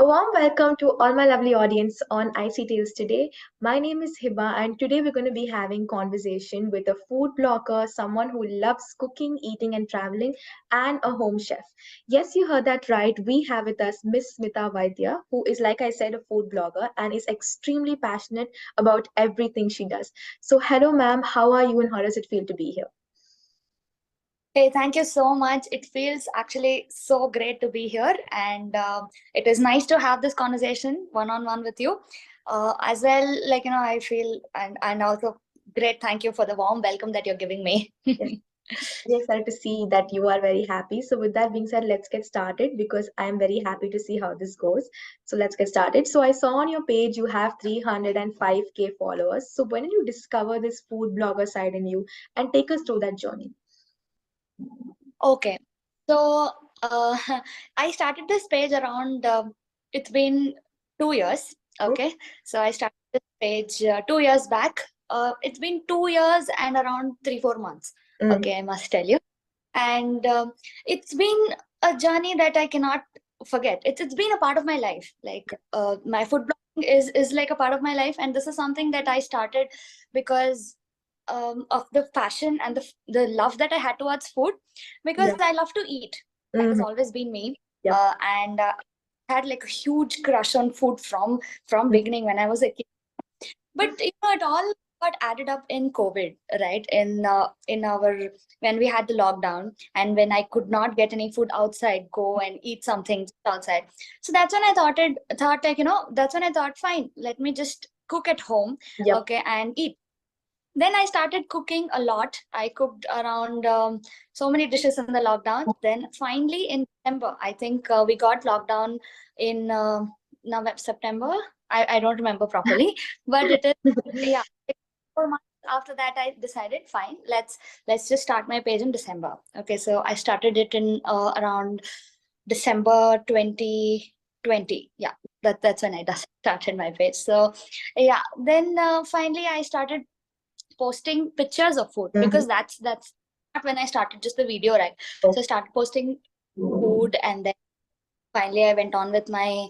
A warm welcome to all my lovely audience on Icy Tales today. My name is Hiba, and today we're going to be having conversation with a food blogger, someone who loves cooking, eating, and traveling, and a home chef. Yes, you heard that right. We have with us Miss Smita Vaidya, who is, like I said, a food blogger and is extremely passionate about everything she does. So, hello, ma'am. How are you, and how does it feel to be here? Hey, thank you so much. It feels actually so great to be here, and it is nice to have this conversation one on one with you. As well, I feel and also great. Thank you for the warm welcome that you're giving me. Yes. Very excited to see that you are very happy. So, with that being said, let's get started because I am very happy to see how this goes. So, let's get started. So, I saw on your page you have 305K followers. So, when did you discover this food blogger side in you and take us through that journey? Okay, so uh, I started this page around. It's been 2 years. Oh, Okay, so I started this page 2 years back. It's been 2 years and around 3-4 months. mm, Okay, I must tell you. And it's been a journey that I cannot forget. It's been a part of my life. Like my food blogging is like a part of my life, and this is something that I started because of the passion and the love that I had towards food, because yeah. I love to eat. That has Mm, always been me, yep. and I had like a huge crush on food from Mm, beginning when I was a kid. But it all got added up in COVID, right? In our when we had the lockdown, and when I could not get any food outside, go and eat something outside. So that's when I thought like that's when I thought, fine, let me just cook at home, yep. okay, and eat. Then I started cooking a lot. I cooked around so many dishes in the lockdown. Then finally in December, I think we got lockdown in November, September. I don't remember properly, but it is, yeah. 4 months after that, I decided, fine, let's just start my page in December. Okay, so I started it in around December 2020. Yeah, that's when I started my page. So yeah, then finally I started posting pictures of food, Mhm. because that's not when I started just the video, right? So I Oh, started posting food, and then finally I went on with my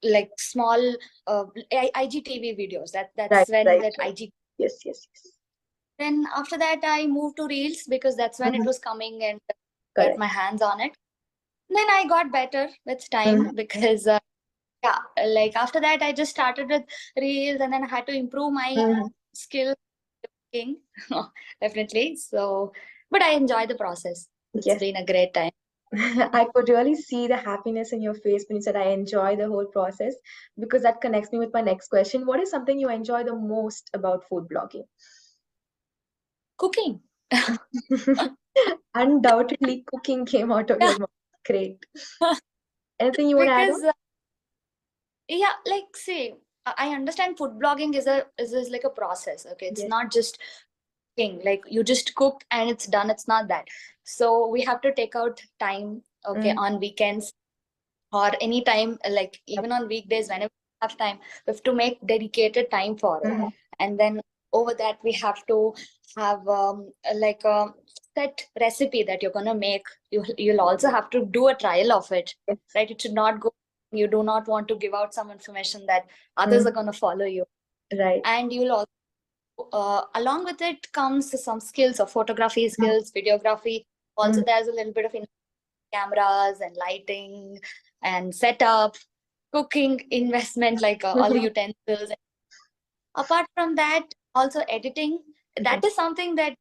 like small IGTV videos. That's right, when right, that right. IG. Yes, yes, yes. Then after that I moved to reels, because that's when it Mhm. was coming and get Correct. my hands on it. Then I got better with Mhm. time, because yeah, like after that I just started with reels, and then I had to improve my Mhm. skills cooking. Definitely. So, but I enjoy the process. It's Yes. been a great time. I could really see the happiness in your face when you said, I enjoy the whole process because that connects me with my next question. What is something you enjoy the most about food blogging? Cooking. Undoubtedly, cooking came out of Yeah, your mouth. Great. Anything you want to add on? because yeah, like see, I understand food blogging is like a process. Okay, it's Yes. not just cooking. Like you just cook and it's done. It's not that. So we have to take out time. Okay, Mm, on weekends or any time, like yep. even on weekdays, whenever we have time, we have to make dedicated time for it. Mhm. And then over that we have to have like a set recipe that you're gonna make. You'll also have to do a trial of it, Yes. right? It should not go, you do not want to give out some information that others are Mm, gonna follow you. right. And you'll also along with it comes some skills of photography Mm, skills, videography. Also mm, there's a little bit of cameras and lighting and setup, cooking investment, like all the mhm. utensils. Apart from that, also editing. That Yes. is something that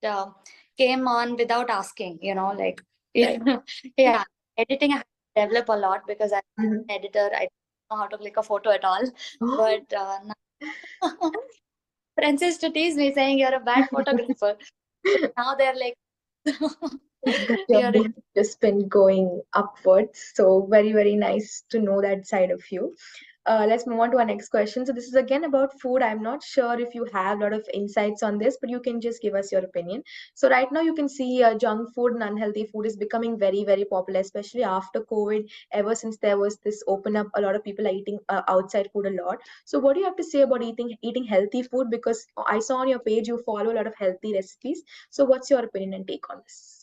uh, came on without asking, like, Right. yeah, editing I have to develop a lot, because I'm Mhm. an editor. I don't know how to click a photo at all. Oh, But friends used to tease me saying you're a bad photographer. Now they're like, it's good job. you're They have just been going upwards. So very, very nice to know that side of you. Let's move on to our next question. So this is again about food. I'm not sure if you have a lot of insights on this, but you can just give us your opinion. So right now you can see junk food and unhealthy food is becoming very, very popular, especially after COVID. Ever since there was this open up, a lot of people are eating outside food a lot. So what do you have to say about eating healthy food? Because I saw on your page you follow a lot of healthy recipes. So what's your opinion and take on this?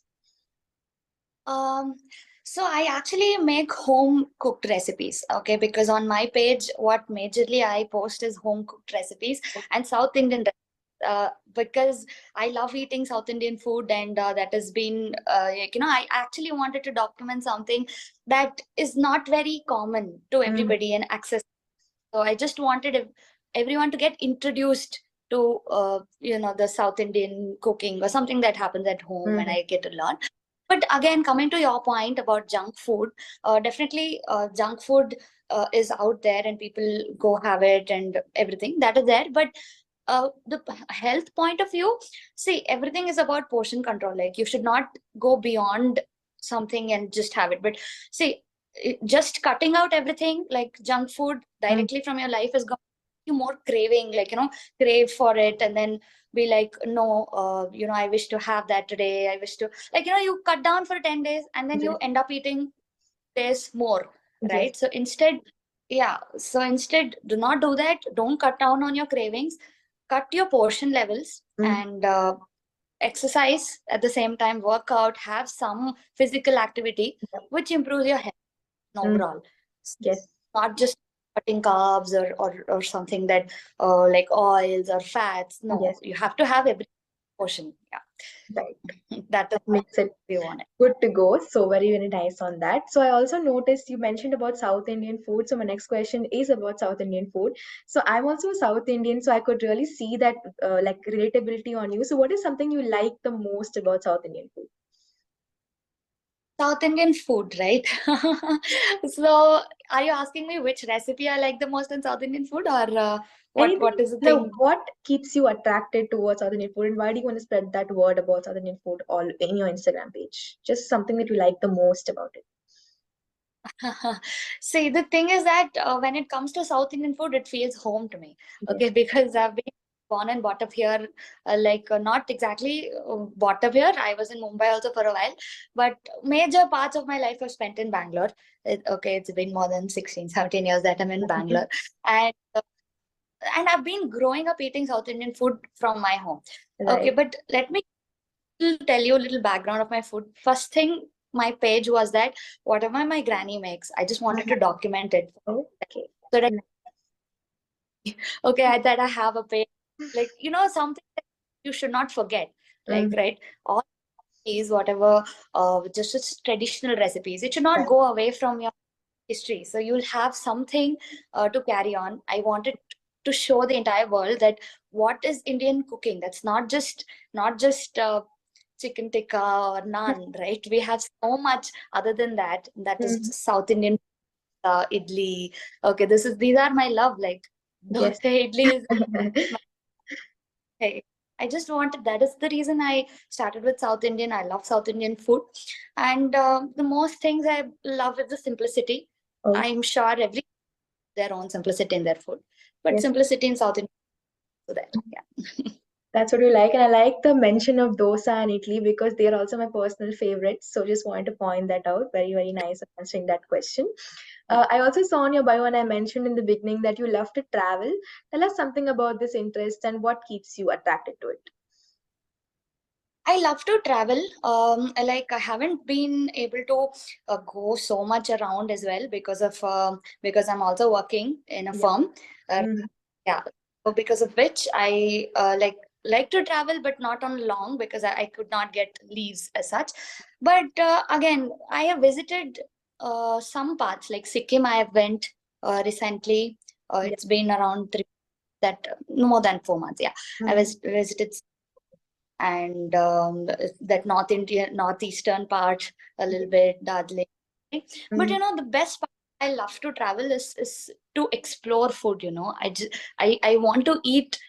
um So I actually make home cooked recipes, okay? Because on my page, what majorly I post is home cooked recipes and South Indian because I love eating South Indian food, and that has been, I actually wanted to document something that is not very common to Mm, everybody and access. So I just wanted everyone to get introduced to, the South Indian cooking or something that happens at home, and mm, I get to learn. But again, coming to your point about junk food, definitely junk food is out there and people go have it and everything that is there. But the health point of view, see, everything is about portion control. Like you should not go beyond something and just have it. But see, just cutting out everything like junk food mm, directly from your life is going to make you more craving, like, crave for it, and then be like, no, I wish to have that today. I wish to, like, you cut down for 10 days and then you yes, end up eating days more, yes. right? So instead, yeah, so instead, do not do that. Don't cut down on your cravings, cut your portion levels, Mm, and exercise at the same time, work out, have some physical activity, yeah, which improves your health mm, overall. S- yes, Not just cutting carbs or something that like oils or fats. No, yes, you have to have every portion. Yeah, right. that is That what makes it we want. good to go. So very, very nice on that. So I also noticed you mentioned about South Indian food. So my next question is about South Indian food. So I'm also a South Indian, so I could really see that like relatability on you. So what is something you like the most about South Indian food? South Indian food, right? So, are you asking me which recipe I like the most in South Indian food, or what Anything? is the No, thing? what keeps you attracted towards South Indian food, and why do you want to spread that word about South Indian food all in your Instagram page? Just something that you like the most about it. See, the thing is that when it comes to South Indian food, it feels home to me. Okay, Yes. because I've been born and brought up here, not exactly brought up here. I was in Mumbai also for a while, but major parts of my life were spent in Bangalore. Okay, it's been more than 16, 17 years that I'm in Mhm. Bangalore. And I've been growing up eating South Indian food from my home. Okay, Right. but let me tell you a little background of my food. First thing, my page was that whatever my granny makes, I just wanted to document it. Okay. So that, Nice. okay, that I have a page, like, something that you should not forget. Like, Mm, right, all these, whatever, just traditional recipes, it should not right. go away from your history. So you'll have something to carry on. I wanted to show the entire world that what is Indian cooking. That's not just chicken tikka or naan, right? We have so much other than that. That is Mm, South Indian idli. Okay, these are my love. Like yes. dosa idli is my hey. I just wanted, that is the reason I started with South Indian. I love South Indian food. And the most things I love is the simplicity. Oh, I'm sure every their own simplicity in their food, but yes. simplicity in South Indian, so that, yeah. That's what you like. And I like the mention of dosa and idli because they are also my personal favorites. So just wanted to point that out. Very, very nice of answering that question. I also saw on your bio and I mentioned in the beginning that you love to travel. Tell us something about this interest and what keeps you attracted to it. I love to travel. Like I haven't been able to go so much around as well because I'm also working in a Yeah. firm. Uh, Mm, yeah, so because of which I like to travel, but not on long because I could not get leaves as such. But again, I have visited some parts like Sikkim. I have went recently. yeah. It's been around that no more than 4 months. Yeah, I Mm, was visited, and that northeastern part a little yeah. bit, Darjeeling. But Mm, the best part I love to travel is to explore food. I want to eat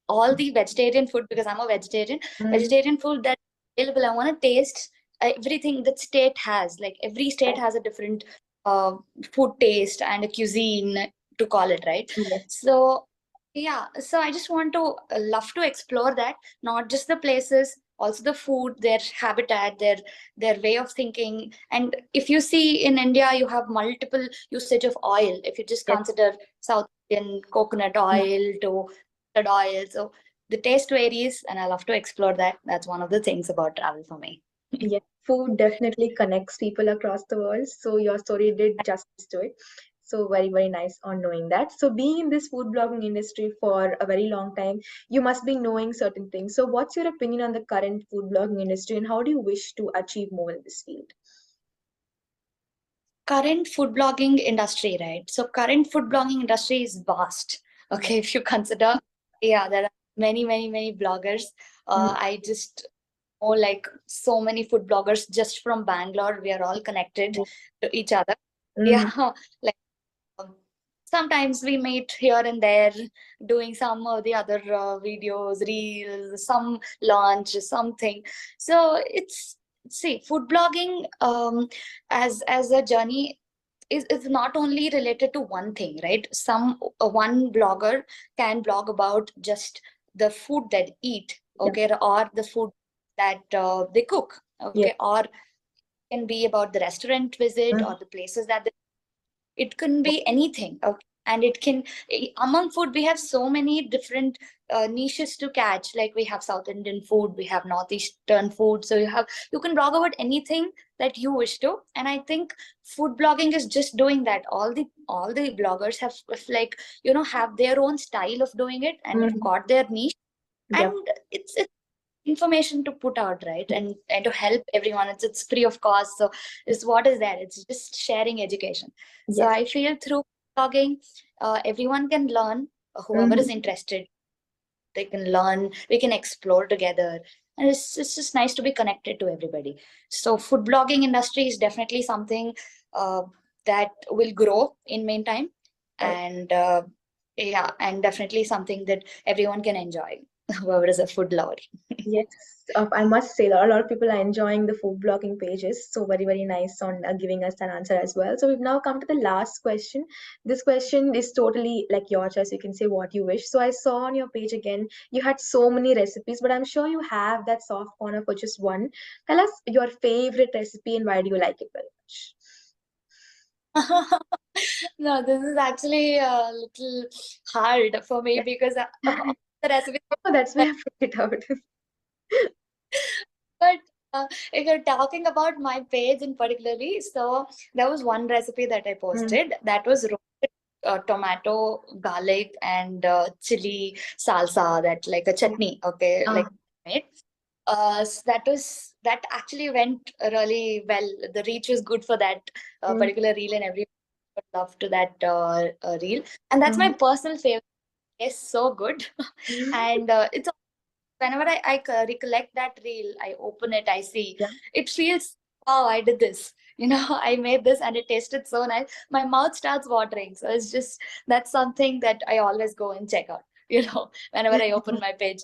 all the vegetarian food because I'm a vegetarian. mm, Vegetarian food that's available. I want to taste everything that state has. Like every state right. has a different uh, food taste and a cuisine to call it, right? Yes. So yeah, so I just want to love to explore that, not just the places, also the food, their habitat, their way of thinking. And if you see in India, you have multiple usage of oil. If you just Yes. consider South Indian coconut Mm, oil to mustard oil, so the taste varies, and I love to explore that. That's one of the things about travel for me. Yeah, food definitely connects people across the world. So your story did justice to it. So very, very nice on knowing that. So being in this food blogging industry for a very long time, you must be knowing certain things. So what's your opinion on the current food blogging industry and how do you wish to achieve more in this field? Current food blogging industry, right? So current food blogging industry is vast. Yeah. Okay, if you consider, yeah, there are many, many, many bloggers. Mm, I just know like so many food bloggers just from Bangalore. We are all connected to each other. mm, Yeah, like um, sometimes we meet here and there doing some of the other videos, reels, some launch, something. So it's see, food blogging as a journey is not only related to one thing, right? One blogger can blog about just the food that eat, yeah. okay, or the food that they cook, Yeah. okay, or can be about the restaurant visit Mm, or the places that it can be anything, okay? And it can among food we have so many different niches to catch. Like we have South Indian food, we have Northeastern food, so you can blog about anything that you wish to. And I think food blogging is just doing that. All the bloggers have like have their own style of doing it and have mm, got their niche. yeah. And it's information to put out, right? And to help everyone. It's free of cost. So is what is that? It's just sharing education. So Yes. I feel through blogging, everyone can learn. Whoever is Mhm. interested, they can learn. We can explore together, and it's just nice to be connected to everybody. So food blogging industry is definitely something uh, that will grow in meantime, Correct. and yeah, and definitely something that everyone can enjoy. Whoever is a food lover. Yes, I must say that a lot of people are enjoying the food blogging pages. So very, very nice on giving us an answer as well. So we've now come to the last question. This question is totally like your choice. You can say what you wish. So I saw on your page again, you had so many recipes, but I'm sure you have that soft corner for just one. Tell us your favorite recipe and why do you like it very much? No, this is actually a little hard for me Yeah. because all the recipes. Oh, that's why I put it out. But if you're talking about my page in particularly, so there was one recipe that I Mm, posted that was roasted tomato, garlic, and chili salsa, that like a yeah. chutney, okay, Ah, like made. So that actually went really well. The reach was good for that mm, particular reel, and everyone loved to that reel. And that's my mm, personal favorite. It's so good, mm. and it's whenever recollect that reel, I open it, I see Yeah. it feels, wow, I did this. I made this and it tasted so nice. My mouth starts watering. So it's just that's something that I always go and check out. Whenever I open my page,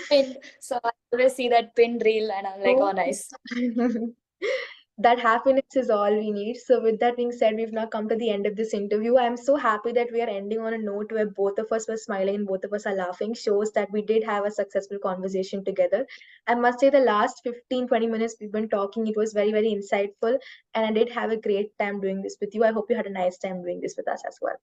pinned. So I always see that pinned reel and I'm like, Oh. oh, nice. That happiness is all we need. So, with that being said, we've now come to the end of this interview. I'm so happy that we are ending on a note where both of us were smiling and both of us are laughing. Shows that we did have a successful conversation together. I must say, the last 15-20 minutes we've been talking, it was very, very insightful. And I did have a great time doing this with you. I hope you had a nice time doing this with us as well.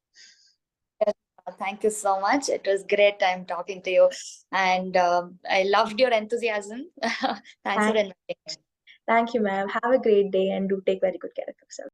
Yes, thank you so much. It was great time talking to you. And I loved your enthusiasm. Thanks for Thank, inviting me. thank you, ma'am. Have a great day and do take very good care of yourself.